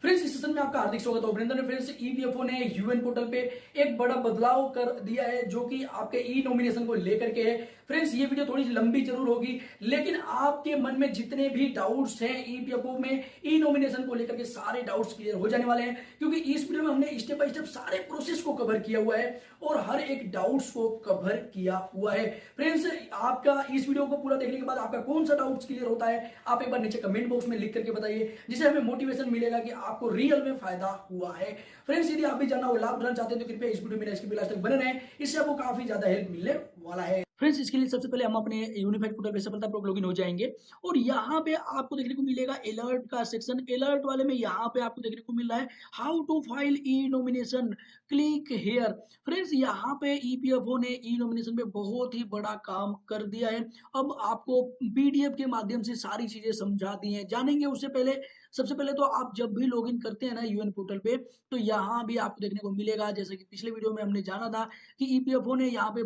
Friends इस session में आपका हार्दिक स्वागत है। अभिनंदन फ्रेंड्स, ईपीएफओ ने यूएन पोर्टल पे एक बड़ा बदलाव कर दिया है जो कि आपके ई नॉमिनेशन को लेकर के है। फ्रेंड्स ये वीडियो थोड़ी सी लंबी जरूर होगी, लेकिन आपके मन में जितने भी डाउट्स हैं ईपीएफओ में ई नॉमिनेशन को लेकर के सारे डाउट्स क्लियर हो जाने वाले हैं, क्योंकि इस वीडियो में हमने स्टेप बाय स्टेप सारे प्रोसेस को कवर किया हुआ है और हर एक डाउट्स को कवर किया हुआ है। फ्रेंड्स आपका इस वीडियो को पूरा देखने के बाद आपका कौन सा डाउट्स क्लियर होता है आप एक बार नीचे कमेंट बॉक्स में लिख करके बताइए, जिससे हमें मोटिवेशन मिलेगा कि आपको रियल में फायदा हुआ है। फ्रेंड्स यदि आप भी जानना हो, लाभ उठाना चाहते हैं तो कृपया इस वीडियो में इसके लास्ट तक बने रहें, इससे आपको काफी ज्यादा हेल्प मिलने वाला है। फ्रेंड्स इसके लिए सबसे पहले हम अपने यूनिफाइड पोर्टल पे सफलतापूर्वक लॉगिन हो जाएंगे और यहाँ पे आपको देखने को मिलेगा अलर्ट का सेक्शन। अलर्ट वाले में यहाँ पे आपको देखने को मिल रहा है how to file e nomination, click here. Friends यहाँ पे ईपीएफओ ने ई नॉमिनेशन पे बहुत ही बड़ा काम कर दिया है। अब आपको पीडीएफ के माध्यम से सारी चीजें समझा दी हैं, जानेंगे। उससे पहले सबसे पहले तो आप जब भी लॉगिन करते हैं ना यूएन पोर्टल पे, तो यहाँ भी आपको देखने को मिलेगा, जैसे कि पिछले वीडियो में हमने जाना था कि ईपीएफओ ने यहाँ पे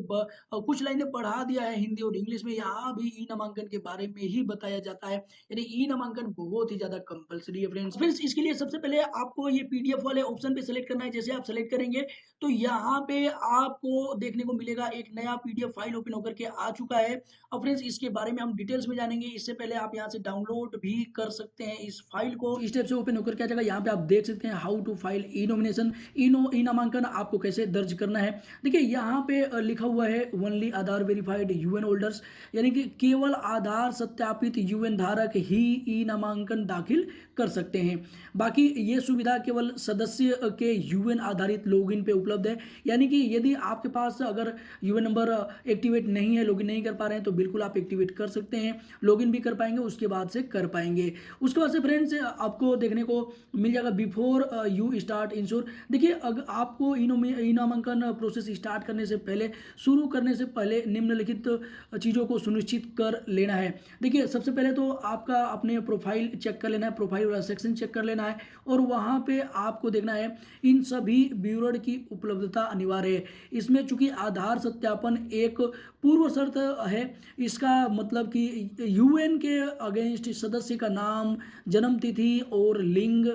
कुछ लाइनें पढ़ा दिया है हिंदी और इंग्लिश में। यहाँ भी ई नामांकन के बारे में ही बताया जाता है, यानी ई नामांकन बहुत ही ज्यादा कंपलसरी है। फ्रेंड्स इसके लिए सबसे पहले आपको ये पीडीएफ वाले ऑप्शन पे सिलेक्ट करना है। जैसे आप सिलेक्ट करेंगे तो यहाँ पे आपको देखने को मिलेगा एक नया पीडीएफ फाइल ओपन होकर के आ चुका है। अब फ्रेंड्स इसके बारे में हम डिटेल्स में जानेंगे। इससे पहले आप यहाँ से डाउनलोड भी कर सकते हैं इस फाइल को। इस स्टेप से ओपन होकर के आ जाएगा। यहाँ पे आप देख सकते हैं how to file e nomination, e नामांकन आपको कैसे दर्ज करना है। देखिए यहाँ पे लिखा हुआ है ओनली आधार वेरीफाइड यूएन होल्डर्स, यानी कि केवल आधार सत्यापित यूएन धारक ही ई नामांकन दाखिल कर सकते हैं। बाकी ये सुविधा केवल सदस्य के यूएन आधारित लॉगिन पे उपलब्ध है, यानी कि यदि आपके पास अगर यूएन नंबर एक्टिवेट नहीं है, लॉगिन नहीं कर पा रहे हैं, तो बिल्कुल आप एक्टिवेट कर सकते हैं, लॉगिन भी कर पाएंगे, उसके बाद से कर पाएंगे। उसके बाद से फ्रेंड्स आपको देखने को मिल जाएगा बिफोर यू स्टार्ट इंश्योर। देखिए अगर आपको ई नामांकन प्रोसेस स्टार्ट करने से पहले, शुरू करने से पहले निम्नलिखित चीज़ों को सुनिश्चित कर लेना है। देखिए सबसे पहले तो आपका अपने प्रोफाइल चेक कर लेना है, प्रोफाइल वाला सेक्शन चेक कर लेना है और वहाँ पे आपको देखना है इन सभी विवरण की उपलब्धता अनिवार्य है। इसमें चूंकि आधार सत्यापन एक पूर्व शर्त है, इसका मतलब कि यूएन के अगेंस्ट सदस्य का नाम, जन्म तिथि और लिंग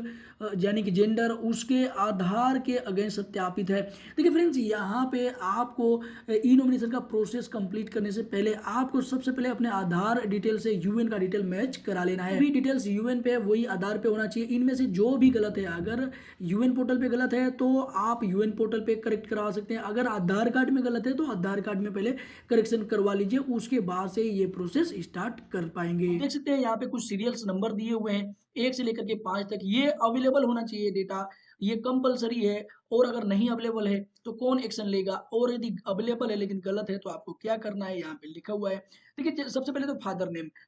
यानी कि जेंडर उसके आधार के अगेंस्ट सत्यापित है। देखिए फ्रेंड्स यहाँ पे आपको ई नॉमिनेशन का प्रोसेस कंप्लीट करने से पहले आपको सबसे पहले अपने आधार डिटेल से यूएन का डिटेल मैच करा लेना है। भी डिटेल्स यूएन पे वही आधार पे होना चाहिए। इनमें से जो भी गलत है, अगर यूएन पोर्टल पे गलत है तो आप यूएन पोर्टल पे करेक्ट करवा सकते हैं। अगर आधार कार्ड में गलत है तो आधार कार्ड में पहले करेक्शन करवा लीजिए, उसके बाद से ये प्रोसेस स्टार्ट कर पाएंगे। देख सकते हैं यहाँ पे कुछ सीरियल्स नंबर दिए हुए हैं 1 से लेकर के 5 तक। ये अवेलेबल होना चाहिए डेटा, ये कंपलसरी है। और अगर नहीं अवेलेबल है तो कौन एक्शन लेगा, और यदि अवेलेबल है लेकिन गलत है तो आपको क्या करना है यहाँ पे लिखा हुआ है। देखिए सबसे पहले तो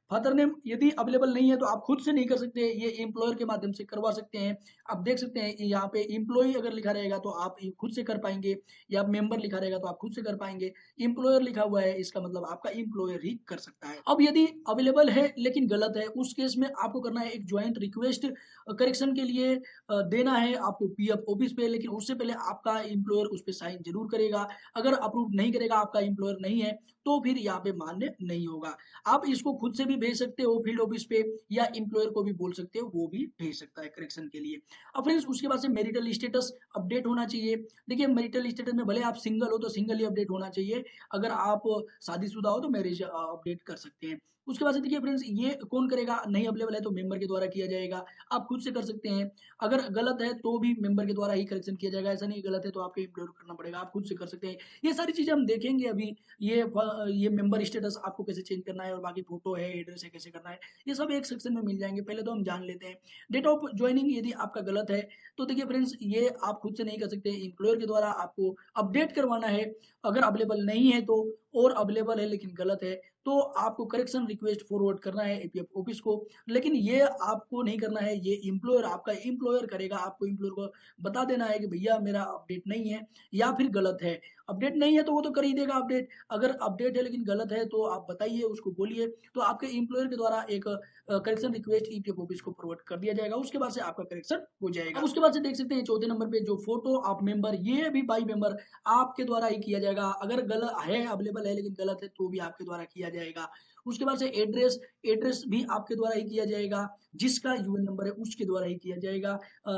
फादर नेम यदि अवेलेबल नहीं है तो आप खुद से नहीं कर सकते, ये एम्प्लॉयर के माध्यम से करवा सकते हैं। आप देख सकते हैं यहाँ पे एम्प्लॉय अगर लिखा रहेगा तो आप खुद से कर पाएंगे, या मेंबर लिखा रहेगा तो आप खुद से कर पाएंगे। एम्प्लॉयर लिखा हुआ है, इसका मतलब आपका एम्प्लॉयर ही कर सकता है। अब यदि अवेलेबल है लेकिन गलत है, उस केस में आपको करना है एक ज्वाइंट रिक्वेस्ट करेक्शन के लिए देना है आपको पीएफ ऑफिस पे, लेकिन उससे पहले आपका एम्प्लॉयर उस पर साइन जरूर करेगा। अगर अप्रूव नहीं करेगा, आपका एम्प्लॉयर नहीं है, तो फिर यहाँ पे मान्य नहीं होगा। आप इसको खुद से भी भेज सकते हो फील्ड ऑफिस पे, या एम्प्लॉयर को भी बोल सकते हो, वो भी भेज सकता है करेक्शन के लिए। अब फ्रेंड्स उसके बाद से मैरिटल स्टेटस अपडेट होना चाहिए। देखिए मैरिटल स्टेटस में भले आप सिंगल हो तो सिंगल ही अपडेट होना चाहिए, अगर आप शादीशुदा हो तो मैरिज अपडेट कर सकते हैं। उसके बाद से देखिए फ्रेंड्स ये कौन करेगा, नहीं अवेलेबल है तो मेंबर के द्वारा किया जाएगा, आप खुद से कर सकते हैं। अगर गलत है तो भी मेंबर के द्वारा ही करेक्शन किया जाएगा, ऐसा नहीं गलत है तो आपको एम्प्लॉयर करना पड़ेगा, आप खुद से कर सकते हैं। ये सारी चीजें हम देखेंगे अभी। ये मेंबर स्टेटस आपको कैसे चेंज करना है, और बाकी फोटो है, एड्रेस है, कैसे करना है, ये सब एक सेक्शन में मिल जाएंगे। पहले तो हम जान लेते हैं डेट ऑफ ज्वाइनिंग। यदि आपका गलत है तो देखिए फ्रेंड्स ये आप खुद से नहीं कर सकते, एम्प्लॉयर के द्वारा आपको अपडेट करवाना है। अगर अवेलेबल नहीं है तो, और अवेलेबल है लेकिन गलत है, तो आपको करेक्शन रिक्वेस्ट फॉरवर्ड करना है एपीएफ ऑफिस को। लेकिन ये आपको नहीं करना है, ये एम्प्लॉयर आपका एम्प्लॉयर करेगा। आपको एम्प्लॉयर को बता देना है कि भैया मेरा अपडेट नहीं है या फिर गलत है। अपडेट नहीं है तो वो तो कर ही देगा अपडेट, अगर अपडेट है लेकिन गलत है तो आप बताइए, उसको बोलिए, तो आपके एम्प्लॉयर के द्वारा एक करेक्शन रिक्वेस्ट ईपीएफ ऑफिस को फॉरवर्ड कर दिया जाएगा। उसके बाद से आपका करेक्शन हो जाएगा। उसके बाद से देख सकते हैं चौथे नंबर पे जो फोटो ऑफ मेंबर, ये भी बाई मेंबर आपके द्वारा ही किया जाएगा। अगर गलत है, अवेलेबल है लेकिन गलत है, तो भी आपके द्वारा किया जाएगा। उसके बाद से एड्रेस एड्रेस भी आपके द्वारा ही किया जाएगा, जिसका यूएन नंबर है उसके द्वारा ही किया जाएगा,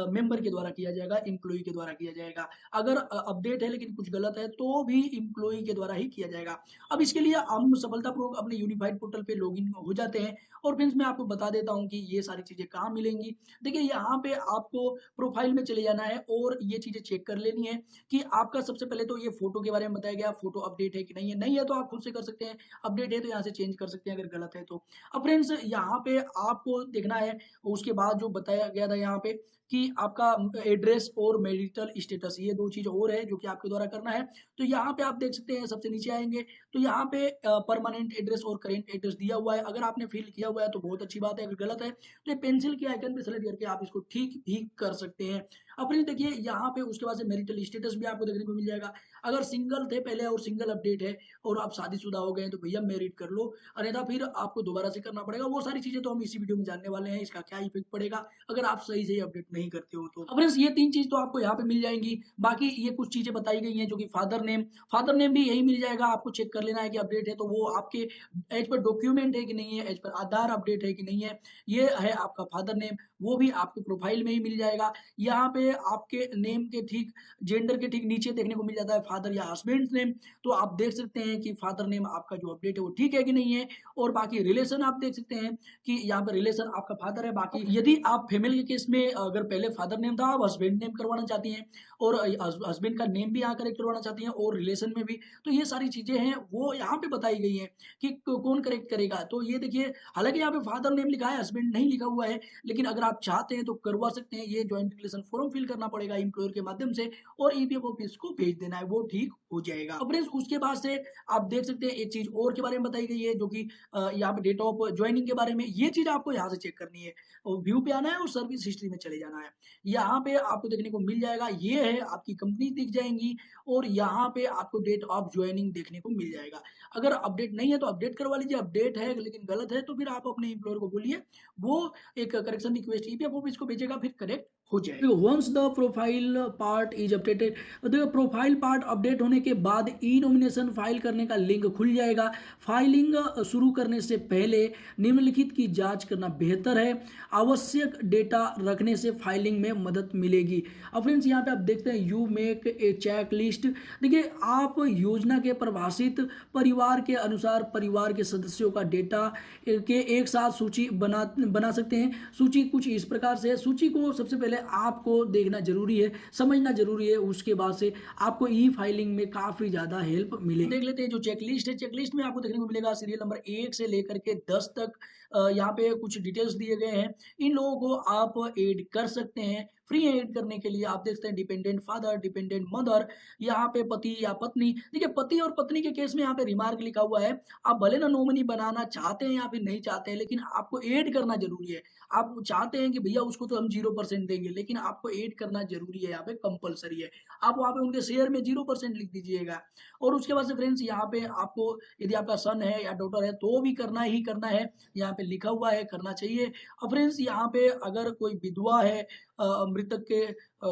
मेंबर के द्वारा किया जाएगा, एम्प्लॉय के द्वारा किया जाएगा। अगर अपडेट है लेकिन कुछ गलत है तो भी एम्प्लॉय के द्वारा ही किया जाएगा। अब इसके लिए हम सफलतापूर्वक अपने यूनिफाइड पोर्टल पे लॉगिन हो जाते हैं और फ्रेंड्स मैं आपको बता देता हूँ कि ये सारी चीजें कहाँ मिलेंगी। देखिए यहाँ पे आपको प्रोफाइल में चले जाना है और ये चीजें चेक कर लेनी है कि आपका सबसे पहले तो ये फोटो के बारे में बताया गया, फोटो अपडेट है कि नहीं है, नहीं है तो आप खुद से कर सकते हैं, अपडेट है तो यहाँ से चेंज कर सकते हैं अगर गलत है तो। अब फ्रेंड्स यहाँ पे आपको देखना है, उसके बाद जो बताया गया था यहाँ पे कि आपका एड्रेस और मैरिटल स्टेटस, ये दो चीज और है जो कि आपके द्वारा करना है। तो यहाँ पे आप देख सकते हैं सबसे नीचे आएंगे तो यहाँ पे परमानेंट एड्रेस और करेंट एड्रेस दिया हुआ है, अगर आपने फिल किया हुआ है तो बहुत अच्छी बात है, अगर गलत है तो ये पेंसिल के आइकन पे सेलेक्ट करके आप इसको ठीक भी कर सकते हैं। अब फ्रेंड्स देखिए यहाँ पे उसके बाद से मैरिटल स्टेटस भी आपको देखने को मिल जाएगा, अगर सिंगल थे पहले और सिंगल अपडेट है और आप शादीशुदा हो गए तो भैया मैरिड कर लो, अन्यथा फिर आपको दोबारा से करना पड़ेगा। वो सारी चीजें तो हम इसी वीडियो में जानने वाले हैं, इसका क्या इफेक्ट पड़ेगा अगर आप सही से अपडेट नहीं करते हो तो। अब फ्रेंड्स ये तीन चीज तो आपको यहाँ पे मिल जाएंगी, बाकी ये कुछ चीजें बताई गई हैं जो कि फादर नेम भी यही मिल जाएगा, आपको चेक कर लेना है कि अपडेट है तो वो आपके एज पर डॉक्यूमेंट है कि नहीं है, एज पर आधार अपडेट है कि नहीं है, ये है आपका फादर नेम, वो भी आपके प्रोफाइल में ही मिल जाएगा। यहाँ पे आपके नेम के ठीक जेंडर के ठीक नीचे देखने को मिल जाता है फादर या हस्बैंड नेम, तो आप देख सकते हैं कि फादर नेम आपका जो अपडेट है वो ठीक है कि नहीं है। और बाकी रिलेशन आप देख सकते हैं कि यहाँ पर रिलेशन आपका फादर है। बाकी यदि आप फीमेल के केस में अगर पहले फादर नेम था आप हस्बैंड नेम करवाना चाहती हैं और हस्बैंड का नेम भी यहाँ करेक्ट करवाना चाहती हैं और रिलेशन में भी, तो ये सारी चीजें हैं वो यहाँ पे बताई गई हैं कि कौन करेक्ट करेगा। तो ये देखिए हालांकि यहाँ पे फादर नेम लिखा है, हस्बैंड नहीं लिखा हुआ है, लेकिन अगर आप चाहते हैं तो करवा सकते हैं। ये ज्वाइंट रिलेशन फॉर्म फिल करना पड़ेगा एम्प्लॉयर के माध्यम से और ईपीएफ ऑफिस को भेज देना है, वो ठीक हो जाएगा। अब फ्रेंड्स उसके बाद से आप देख सकते हैं एक चीज और के बारे में बताई गई है जो कि यहाँ पे डेट ऑफ ज्वाइनिंग के बारे में, ये चीज आपको यहाँ से चेक करनी है और व्यू पे आना है और सर्विस हिस्ट्री में चले जाना है। यहाँ पे आपको देखने को मिल जाएगा, ये है आपकी कंपनी दिख जाएंगी और यहाँ पे आपको डेट ऑफ ज्वाइनिंग देखने को मिल जाएगा। अगर अपडेट नहीं है तो अपडेट करवा लीजिए, अपडेट है लेकिन गलत है तो फिर आप अपने एम्प्लॉयर को बोलिए, वो एक करेक्शन रिक्वेस्ट ईपीएफ ऑफिस को भेजेगा, फिर करेक्ट हो जाएगा। Once the profile part is updated, देखो प्रोफाइल पार्ट अपडेट होने के बाद ई नॉमिनेशन फाइल करने का लिंक खुल जाएगा। फाइलिंग शुरू करने से पहले निम्नलिखित की जांच करना बेहतर है, आवश्यक डेटा रखने से फाइलिंग में मदद मिलेगी। अब फ्रेंड्स यहाँ पे आप देखते हैं you make a check list, देखिए आप योजना के परिभाषित परिवार के अनुसार परिवार के सदस्यों का डेटा के एक साथ सूची बना सकते हैं। सूची कुछ इस प्रकार से है, सूची को सबसे पहले आपको देखना जरूरी है, समझना जरूरी है, उसके बाद से आपको ई फाइलिंग में काफी ज्यादा हेल्प मिलेगी। देख लेते हैं जो चेकलिस्ट है, चेकलिस्ट में आपको देखने को मिलेगा सीरियल नंबर 1 से लेकर के 10 तक यहाँ पे कुछ डिटेल्स दिए गए हैं, इन लोगों को आप ऐड कर सकते हैं। फ्री ऐड करने के लिए आप देखते हैं डिपेंडेंट फादर, डिपेंडेंट मदर, यहाँ पे पति या पत्नी। देखिए पति और पत्नी के केस में यहाँ पे रिमार्क लिखा हुआ है, आप भले ना नॉमिनी बनाना चाहते हैं या फिर नहीं चाहते हैं, लेकिन आपको ऐड करना जरूरी है। आप चाहते हैं कि भैया उसको तो हम 0% देंगे, लेकिन आपको ऐड करना जरूरी है, यहाँ पे कंपलसरी है। आप वहाँ पे उनके शेयर में 0% लिख दीजिएगा। और उसके बाद से फ्रेंड्स यहाँ पे आपको यदि आपका सन है या डॉटर है तो भी करना ही करना है, यहाँ पे लिखा हुआ है करना चाहिए। और फ्रेंड्स यहाँ पे अगर कोई विधवा है, मृतक के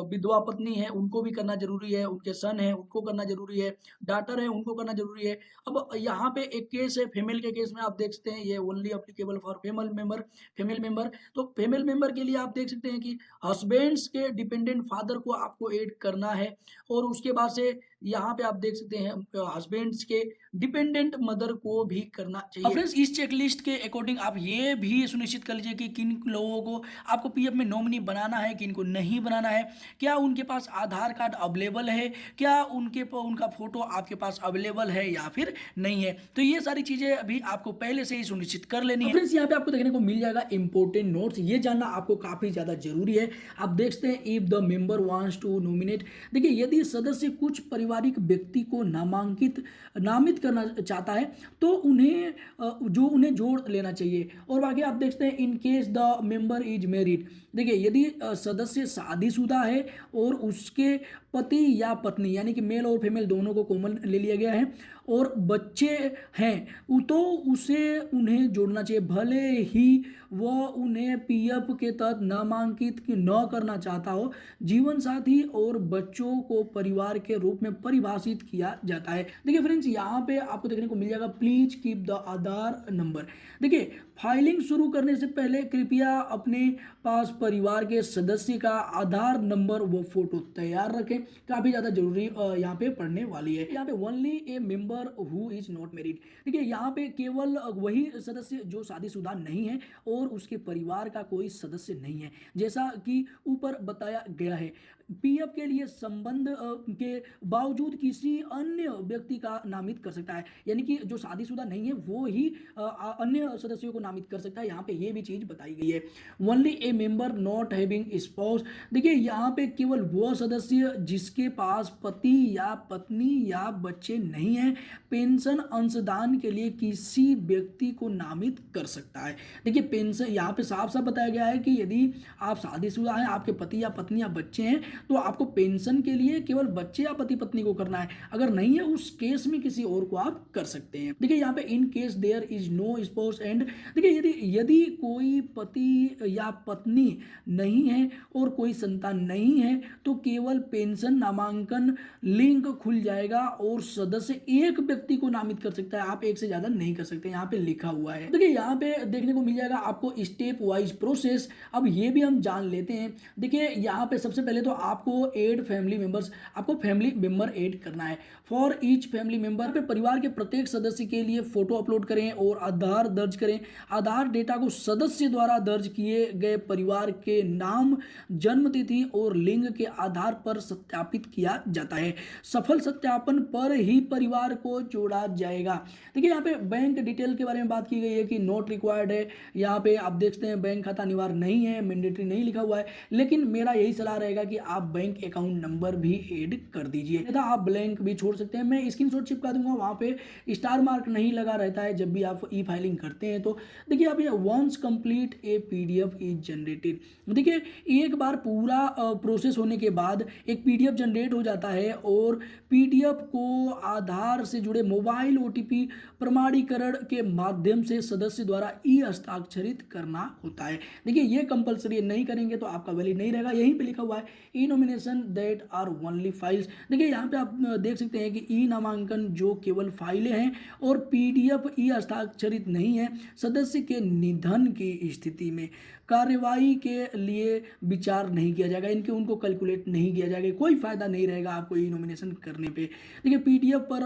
विधवा पत्नी है, उनको भी करना जरूरी है, उनके सन है उनको करना जरूरी है, डॉटर है उनको करना जरूरी है। अब यहाँ पे एक केस है फीमेल के केस में, आप देख सकते हैं ये only applicable for female member. तो फीमेल मेंबर के लिए आप देख सकते हैं कि हस्बैंड्स के डिपेंडेंट फादर को आपको ऐड करना है और उसके बाद से यहाँ पे आप देख सकते हैं हस्बैंड्स के डिपेंडेंट मदर को भी करना चाहिए। फ्रेंड्स इस चेकलिस्ट के अकॉर्डिंग आप ये भी सुनिश्चित कर लीजिए कि किन लोगों को आपको पीएफ में नॉमिनी बनाना है, किन को नहीं बनाना है, क्या उनके पास आधार कार्ड अवेलेबल है, क्या उनका फोटो आपके पास अवेलेबल है या फिर नहीं है। तो ये सारी चीजें अभी आपको पहले से ही सुनिश्चित कर लेनी है। फ्रेंड्स यहाँ पे आपको देखने को मिल जाएगा इंपोर्टेंट नोट्स, ये जानना आपको काफी ज्यादा जरूरी है। आप देखते हैं if the member wants to nominate, देखिए यदि सदस्य कुछ पारिवारिक व्यक्ति को नामित करना चाहता है तो उन्हें जोड़ लेना चाहिए। और बाकी आप देखते हैं in case the member is married, देखिए यदि सदस्य शादीशुदा है और उसके पति या पत्नी यानी कि मेल और फीमेल दोनों को कॉमन ले लिया गया है और बच्चे हैं तो उसे उन्हें जोड़ना चाहिए, भले ही वह उन्हें पीएफ के तहत नामांकित न करना चाहता हो। जीवन साथी और बच्चों को परिवार के रूप में परिभाषित किया जाता है। देखिए फ्रेंड्स, यहाँ पे आपको देखने को मिल जाएगा please keep the Aadhaar number. देखिए फाइलिंग शुरू करने से पहले कृपया अपने पास परिवार के सदस्य का आधार नंबर व फोटो तैयार रखें, काफी ज्यादा जरूरी यहाँ पे पढ़ने वाली है। यहाँ पे only A member who is not married. देखिए यहाँ पे केवल वही सदस्य जो शादीशुदा नहीं है और उसके परिवार का कोई सदस्य नहीं है, जैसा कि ऊपर बताया गया है। पीएफ के लिए संबंध के बावजूद किसी अन्य व्यक्ति का नामित कर सकता है, यानी कि जो शादीशुदा नहीं है वो ही अन्य सदस्यों को नामित कर सकता है। यहाँ पे ये भी चीज बताई गई है। Only A member not having spouse. देखिए यहाँ पे केवल वो सदस्य जिसके पास पति या पत्नी या बच्चे नहीं है पेंशन अंशदान के लिए किसी व्यक्ति को नामित कर सकता है। देखिए पेंशन यहाँ पे साफ साफ बताया गया है कि यदि आप शादीशुदा हैं, आपके पति या पत्नी या बच्चे हैं, तो आपको पेंशन के लिए केवल बच्चे या पति पत्नी को करना है। अगर नहीं है उस केस में किसी और को आप कर सकते हैं। देखिए यहाँ पे in case there is no spouse and, देखिए यदि कोई पति या पत्नी नहीं है और कोई संतान नहीं है तो केवल पेंशन नामांकन लिंक खुल जाएगा और सदस्य एक व्यक्ति को नामित कर सकता है, आप एक से ज्यादा नहीं कर सकते, यहाँ पे लिखा हुआ है। देखिए यहाँ पे देखने को मिल जाएगा आपको स्टेप वाइज प्रोसेस। अब ये भी हम जान लेते हैं। देखिए यहाँ पे सबसे पहले तो आपको ऐड फैमिली मेंबर्स, आपको फैमिली मेंबर ऐड करना है। फॉर ईच फैमिली मेंबर पे परिवार के प्रत्येक सदस्य के लिए फोटो अपलोड करें और आधार दर्ज करें। आधार डेटा को सदस्य द्वारा दर्ज किए गए परिवार के नाम, जन्म तिथि और लिंग के आधार पर सत्यापित किया जाता है। सफल सत्यापन पर ही परिवार को जोड़ा जाएगा। देखिए यहाँ पे बैंक डिटेल के बारे में बात की गई है कि नोट रिक्वायर्ड है। यहाँ पे आप देखते हैं बैंक खाता अनिवार्य नहीं है, मैंडेटरी नहीं लिखा हुआ है, लेकिन मेरा यही सलाह रहेगा कि आप बैंक अकाउंट नंबर भी ऐड कर दीजिए, या आप ब्लैंक भी छोड़ सकते हैं। मैं स्क्रीनशॉट चिपका दूंगा, वहां पे स्टार मार्क नहीं लगा रहता है जब भी आप ई फाइलिंग करते हैं। तो देखिए आप ये once complete a PDF is generated. देखिए एक बार पूरा प्रोसेस होने के बाद एक पीडीएफ जनरेट हो जाता है और पीडीएफ को आधार से जुड़े मोबाइल ओटीपी प्रमाणीकरण के माध्यम से सदस्य द्वारा ई हस्ताक्षरित करना होता है। देखिए ये कंपलसरी नहीं करेंगे तो आपका वैलिड नहीं रहेगा। यहीं पे लिखा हुआ है e nomination that are only files. देखिए यहाँ पे आप देख सकते हैं कि ई नामांकन जो केवल फाइलें हैं और पीडीएफ ई हस्ताक्षरित नहीं है। सदस्य के निधन की स्थिति में कार्यवाही के लिए विचार नहीं किया जाएगा, उनको कैलकुलेट नहीं किया जाएगा, कोई फायदा नहीं रहेगा आपको ई नॉमिनेशन करने पे। देखिए पीडीएफ पर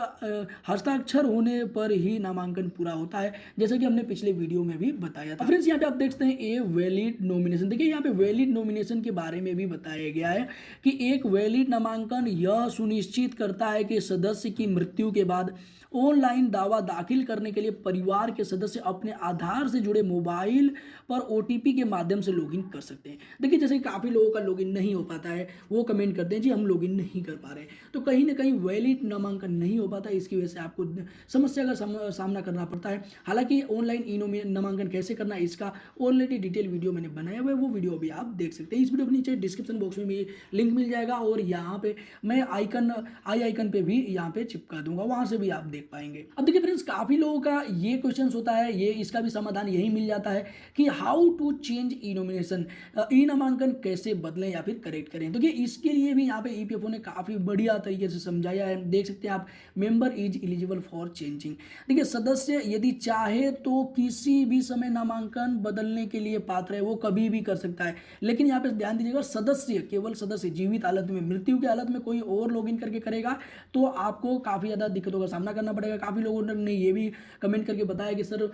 हस्ताक्षर होने पर ही नामांकन पूरा होता है, जैसे कि हमने पिछले वीडियो में भी बताया था। फ्रेंड्स यहाँ पे आप देख सकते हैं ए वैलिड नॉमिनेशन। देखिए यहाँ पे वैलिड नॉमिनेशन के बारे में भी बताया गया है कि एक वैलिड नामांकन यह सुनिश्चित करता है कि सदस्य की मृत्यु के बाद ऑनलाइन दावा दाखिल करने के लिए परिवार के सदस्य अपने आधार से जुड़े मोबाइल पर ओटीपी के माध्यम से लॉगिन कर सकते हैं। देखिए जैसे काफ़ी लोगों का लॉगिन नहीं हो पाता है, वो कमेंट करते हैं जी हम लॉगिन नहीं कर पा रहे हैं, तो कहीं ना कहीं वैलिड नामांकन नहीं हो पाता, इसकी वजह से आपको समस्या का सामना करना पड़ता है। हालांकि ऑनलाइन ई नामांकन कैसे करना है इसका ऑलरेडी डिटेल वीडियो मैंने बनाया हुआ है, वो वीडियो भी आप देख सकते हैं। इस वीडियो के नीचे डिस्क्रिप्शन बॉक्स में भी लिंक मिल जाएगा और यहाँ पे मैं आई आइकन पे भी यहाँ पे चिपका दूंगा, वहां से भी आप देख पाएंगे। अब देखिए फ्रेंड्स काफी लोगों का ये क्वेश्चन होता है, ये इसका भी समाधान यही मिल जाता है कि how to change e nomination, e नामांकन कैसे बदलें या फिर करेक्ट करें। तो इसके लिए भी यहाँ पे ईपीएफओ ने काफी बढ़िया तरीके से समझाया है। देख सकते हैं आप, member is eligible for changing. देखिए सदस्य यदि चाहे तो किसी भी समय नामांकन बदलने के लिए पात्र है, वो कभी भी कर सकता है। लेकिन यहाँ पे ध्यान दीजिएगा, सदस्य केवल सदस्य जीवित हालत में, मृत्यु की हालत में कोई और लॉगिन करके करेगा तो आपको काफी ज्यादा दिक्कतों का सामना करना पड़ेगा। काफी लोगों ने ये भी कमेंट करके बताया कि सर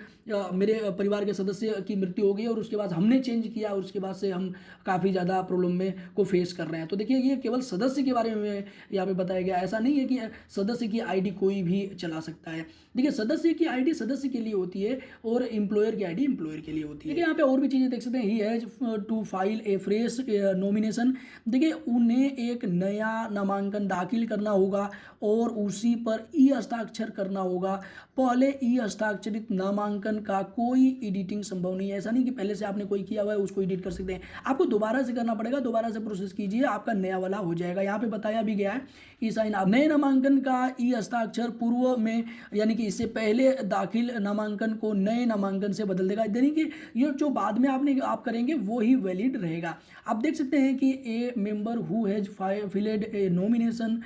मेरे परिवार के सदस्य की मृत्यु हो गई और उसके बाद हमने चेंज किया और उसके बाद से हम काफी ज्यादा प्रॉब्लम में को फेस कर रहे हैं। तो देखिए ये केवल सदस्य के बारे में यहाँ पे बताया गया, ऐसा नहीं है कि सदस्य की आईडी कोई भी चला सकता है। देखिए सदस्य की आईडी सदस्य के लिए होती है और एम्प्लॉयर की आईडी एम्प्लॉयर के लिए होती है। देखिए यहाँ पे और भी चीजें देख सकते हैं, he has to file a fresh nomination. देखिए उन्हें एक नया नामांकन दाखिल करना होगा और उसी पर ई हस्ताक्षर करना होगा। पहले ई हस्ताक्षरित नामांकन का कोई एडिटिंग संभव नहीं है। ऐसा नहीं कि पहले से आपने कोई किया हुआ है उसको एडिट कर सकते हैं। आपको दोबारा से करना पड़ेगा, दोबारा से प्रोसेस कीजिए, आपका नया वाला हो जाएगा। यहाँ पे बताया भी गया है ई साइन आप नए नामांकन का ई हस्ताक्षर पूर्व में यानी कि इससे पहले दाखिल नामांकन को नए नामांकन से बदल देगा, यानी कि ये जो बाद में आप करेंगे वो ही वैलिड रहेगा। आप देख सकते हैं कि a member who has filed a nomination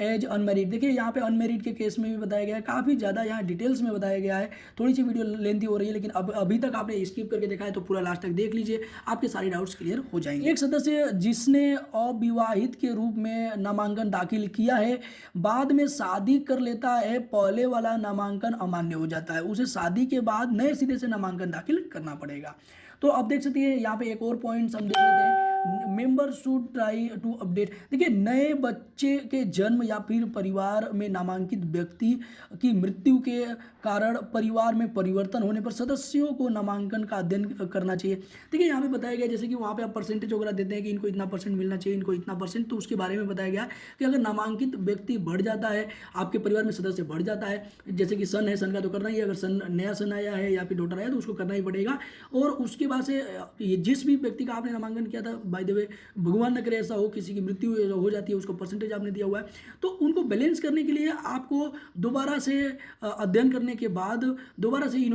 as unmarried, देखिए यहाँ पे अनमेरिड के केस में भी बताया गया है, काफ़ी ज़्यादा यहाँ डिटेल्स में बताया गया है। थोड़ी सी वीडियो लेंथी हो रही है, लेकिन अभी तक आपने स्किप करके देखा है तो पूरा लास्ट तक देख लीजिए, आपके सारे डाउट्स क्लियर हो जाएंगे। एक सदस्य जिसने अविवाहित के रूप में नामांकन दाखिल किया है, बाद में शादी कर लेता है, पहले वाला नामांकन अमान्य हो जाता है, उसे शादी के बाद नए सिरे से नामांकन दाखिल करना पड़ेगा। तो आप देख सकते हैं यहाँ पे एक और पॉइंट हम देख लेते हैं, member should try to update. देखिए नए बच्चे के जन्म या फिर परिवार में नामांकित व्यक्ति की मृत्यु के कारण परिवार में परिवर्तन होने पर सदस्यों को नामांकन का अध्ययन करना चाहिए। देखिए यहाँ पे बताया गया जैसे कि वहाँ पे आप परसेंटेज वगैरह देते हैं कि इनको इतना परसेंट मिलना चाहिए, इनको इतना परसेंट, तो उसके बारे में बताया गया कि अगर नामांकित व्यक्ति बढ़ जाता है, आपके परिवार में सदस्य बढ़ जाता है, जैसे कि सन है, सन का तो करना ही है, अगर सन नया सन आया है या फिर डॉटर आया तो उसको करना ही पड़ेगा। और उसके बाद से जिस भी व्यक्ति का आपने नामांकन किया था, बाय द वे भगवान न करे ऐसा हो, किसी की मृत्यु हो जाती है, उसको परसेंटेज आपने दिया हुआ है, तो उनको बैलेंस करने के लिए आपको दोबारा से अध्ययन करने के बाद दोबारा से ई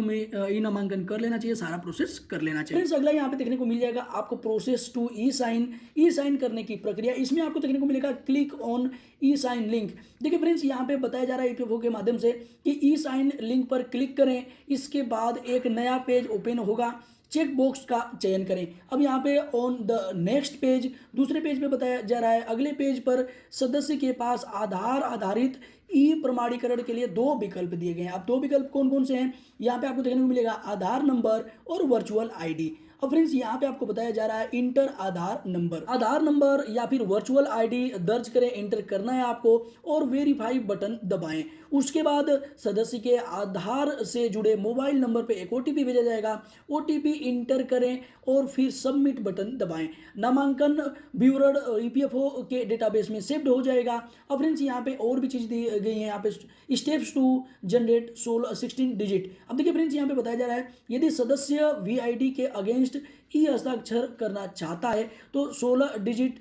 नामांकन कर लेना चाहिए, सारा प्रोसेस कर लेना चाहिए। फ्रेंड्स अगला यहाँ पे देखने को मिल जाएगा आपको प्रोसेस टू ई साइन करने की प्रक्रिया। इसमें आपको देखने को मिलेगा click on e sign link. देखिए फ्रेंड्स यहाँ पे बताया जा रहा है ईपीएफओ के माध्यम से कि ई साइन लिंक पर क्लिक करें, इसके बाद एक नया पेज ओपन होगा, चेक बॉक्स का चयन करें। अब यहाँ पे ऑन द नेक्स्ट पेज, दूसरे पेज पे बताया जा रहा है, अगले पेज पर सदस्य के पास आधार आधारित ई प्रमाणीकरण के लिए 2 विकल्प दिए गए हैं। अब 2 विकल्प कौन कौन से हैं यहाँ पे आपको देखने को मिलेगा, आधार नंबर और वर्चुअल आईडी। अब फ्रेंड्स यहाँ पे आपको बताया जा रहा है इंटर आधार नंबर या फिर वर्चुअल आईडी दर्ज करें, इंटर करना है आपको और वेरीफाई बटन दबाएं। उसके बाद सदस्य के आधार से जुड़े मोबाइल नंबर पे एक ओटीपी भेजा जाएगा, ओटीपी इंटर करें और फिर सबमिट बटन दबाएं। नामांकन विवरण ईपीएफओ के डेटाबेस में सेव्ड हो जाएगा। अब फ्रेंड्स यहाँ पे और भी चीज दी गई है, यहाँ पे स्टेप्स टू जनरेट 16 डिजिट। अब देखिए फ्रेंड्स यहाँ पे बताया जा रहा है यदि सदस्य वीआईडी के अगेंस्ट ई हस्ताक्षर करना चाहता है तो 16 डिजिट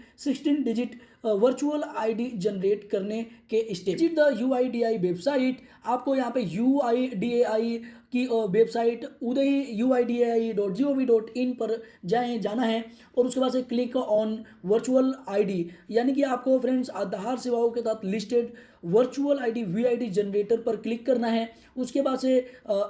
वर्चुअल आईडी जनरेट करने के step. Visit the UIDAI website, आपको यहाँ पे यूआईडीएआई की वेबसाइट uidi.gov.in पर जाना है और उसके बाद से क्लिक ऑन वर्चुअल आईडी, यानी कि आपको फ्रेंड्स आधार सेवाओं के तहत listed virtual ID VID generator पर क्लिक करना है। उसके बाद से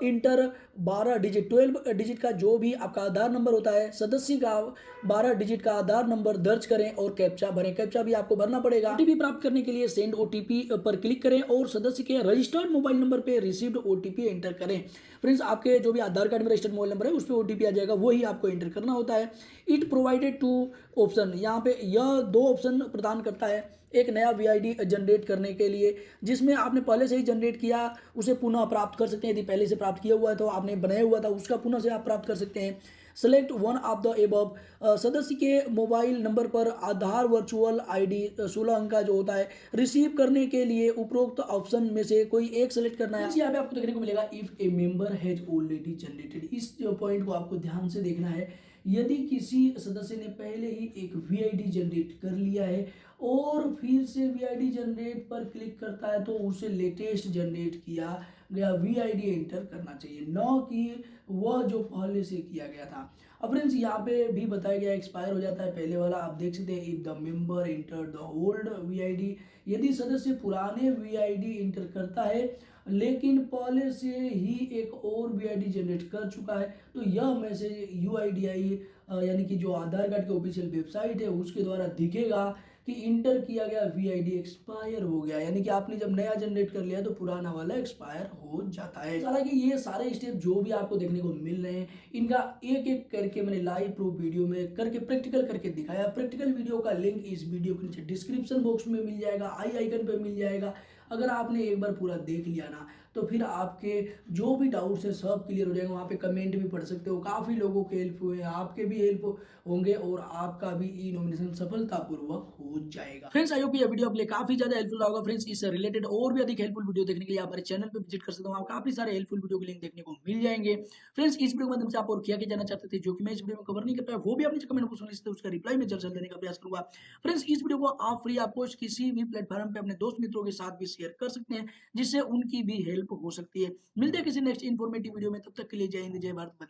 इंटर 12 डिजिट का जो भी आपका आधार नंबर होता है, सदस्य का 12 डिजिट का आधार नंबर दर्ज करें और कैप्चा भरें। कैप्चा भी आपको भरना पड़ेगा। ओटीपी प्राप्त करने के लिए सेंड ओटीपी पर क्लिक करें और सदस्य के रजिस्टर्ड मोबाइल नंबर पे रिसीव्ड ओटीपी एंटर करें। फ्रेंड्स आपके जो भी आधार कार्ड में रजिस्टर्ड मोबाइल नंबर है उस पर ओटीपी आ जाएगा, वही आपको एंटर करना होता है। इट प्रोवाइडेड 2 ऑप्शन, यहाँ पे यह 2 ऑप्शन प्रदान करता है एक नया वीआईडी जनरेट करने के लिए, जिसमें आपने पहले से ही जनरेट किया उसे पुनः प्राप्त कर सकते हैं। यदि पहले से प्राप्त किया हुआ है तो आपने बनाया हुआ था उसका पुनः से आप प्राप्त कर सकते हैं। Select one of the above, सदस्य के मोबाइल नंबर पर आधार वर्चुअल आईडी 16 अंक का जो होता है रिसीव करने के लिए उपरोक्त ऑप्शन में से कोई एक सेलेक्ट करना है। यहाँ पे आपको देखने को मिलेगा if A member has already generated, इस पॉइंट को आपको ध्यान से देखना है। यदि किसी सदस्य ने पहले ही एक वीआईडी जनरेट कर लिया है और फिर से वीआईडी जनरेट पर क्लिक करता है तो उसे लेटेस्ट जनरेट किया गया वीआईडी एंटर करना चाहिए, न कि वह जो पहले से किया गया था। अब फ्रेंड्स यहाँ पे भी बताया गया एक्सपायर हो जाता है पहले वाला, आप देख सकते हैं if the member enter the old VID, यदि सदस्य पुराने वीआईडी एंटर करता है लेकिन पहले से ही एक और वीआईडी जनरेट कर चुका है तो यह मैसेज यूआईडीआई यानी कि जो आधार कार्ड की ऑफिशियल वेबसाइट है उसके द्वारा दिखेगा कि इंटर किया गया वीआईडी एक्सपायर हो गया, यानी कि आपने जब नया जनरेट कर लिया तो पुराना वाला एक्सपायर हो जाता है। हालांकि ये सारे स्टेप जो भी आपको देखने को मिल रहे हैं इनका एक एक करके मैंने लाइव प्रूफ वीडियो में करके प्रैक्टिकल करके दिखाया। प्रैक्टिकल वीडियो का लिंक इस वीडियो के नीचे डिस्क्रिप्शन बॉक्स में मिल जाएगा, आई आइकन पे मिल जाएगा। अगर आपने एक बार पूरा देख लिया ना तो फिर आपके जो भी डाउट्स है सब क्लियर हो जाएंगे। वहाँ पे कमेंट भी पढ़ सकते हो, काफ़ी लोगों के हेल्प हुए हैं, आपके भी हेल्प होंगे और आपका भी ई नॉमिनेशन सफलतापूर्वक हो जाएगा। फ्रेंड्स आई होप ये वीडियो आपके लिए काफी ज्यादा हेल्पफुल होगा। फ्रेंड्स इससे रिलेटेड और भी अधिक हेल्पफुल वीडियो देखने के लिए हमारे चैनल पे विजिट कर सकते हो, वहाँ काफी सारे हेल्पफुल वीडियो के लिंक देखने को मिल जाएंगे। फ्रेंड्स इस वीडियो के माध्यम से आप और क्या क्या जानना चाहते थे जो कि मैं इस वीडियो में कवर नहीं कर पाया, वो भी आपने कमेंट बॉक्स में लिखते उसका रिप्लाई मैं जल्द से जल्द देने का प्रयास करूंगा। फ्रेंड्स इस वीडियो को आप फ्री आपको किसी भी प्लेटफॉर्म पे अपने दोस्त मित्रों के साथ भी शेयर कर सकते हैं, जिससे उनकी भी हेल्प हो सकती है। मिलते हैं किसी नेक्स्ट इन्फॉर्मेटिव वीडियो में, तब तक के लिए जय हिंद जय भारत।